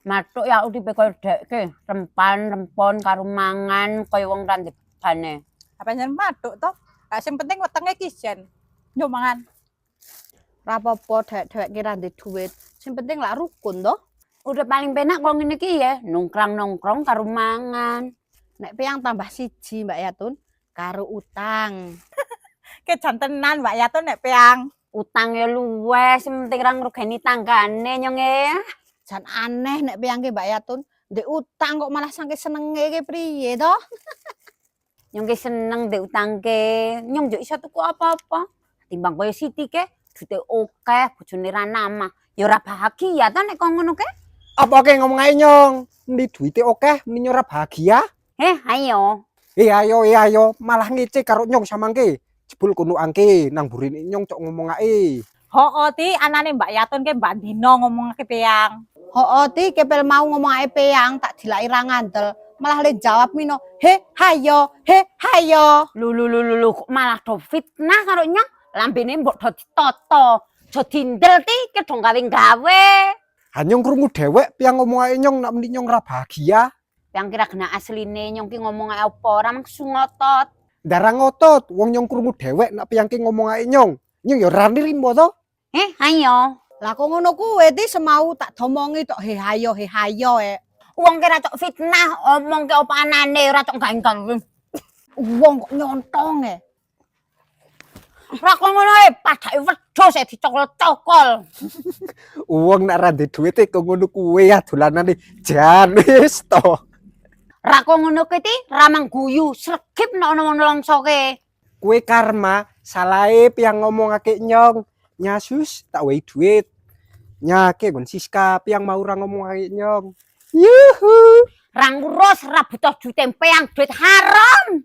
Matuk ya uripe koyo dekke, rempon karo mangan koyo wong ra ndebane. Apa nyen matuk to? Gak sing penting wetenge ki jen. Yo mangan. Ra apa-apa dhek-dhek ki ra ndek dhuwit. Sing penting lak rukun to. Udah paling penak kok ngene iki ya, nongkrong-nongkrong karo mangan. Nek peyang tambah siji Mbak Yatun karo utang. Ke jantenan Mbak Yatun nek peang. Utang ya luwes, sing penting ra ngrugeni tanggane nyong e. Jan aneh nek peyang ki Mbak Yatun, ndek utang kok malah saking senenge ki priye to? Nyong ki seneng ndek utangke. Nyong yo iso tuku apa-apa. Timbang koyo Siti ke, duite akeh, bojone ra namah. Ya ora bahagia ta nek kok ngono ke? Apa ke ngomong ae nyong? Meni duite akeh, meni ora bahagia. Ayo. Ayo, malah ngece karo nyong samangke. Jebul kono angke nang burine nyong cok ngomong ae. Hoo ti anane Mbak Yatun ke Mbak Dino ngomongake peang. Hoo ti kepel mau ngomong ae peyang tak dilaki ra ngandel. Malah le jawab mino, he hayo. Lu kok malah do fitnah karo nyong. Lambene mbok do ditoto. Jo dindel ti ke do gawe. Hanyong krungu dhewek piang ngomong ae nyong nak meni nyong ra bahagia. Yang kira kena asline nyong ki ngomong ae apa ora mangsu ngotot. Ndarang ngotot, wong nyong krungu dhewek nak piang ki ngomong ae nyong. Nyong ya ora nrimo to. Ayo. Lah kok ngono kuwe ti semau tak domongi tok he hayo e. Wong kira cok fitnah, omong ke apa anane ora cok gaeng-gaeng. Wong kok nyontong e. Ora kok ngono e, padake wedhus e dicokol-cokol. Wong nak ra ndek dhuwit kok ngono kuwe ya dolanane jan wis to. Ra kok ngono ki ti ramang guyu, sregep nek ana wong nelongsoke. Kuwe karma, salahe piang ngomongake nyong. Nyasus tak wehi duit. Nyake gon Siska piang mau ra ngomongake nyong. Yuhu. Ra ngurus, ra butuh duit tempeang, duit haram.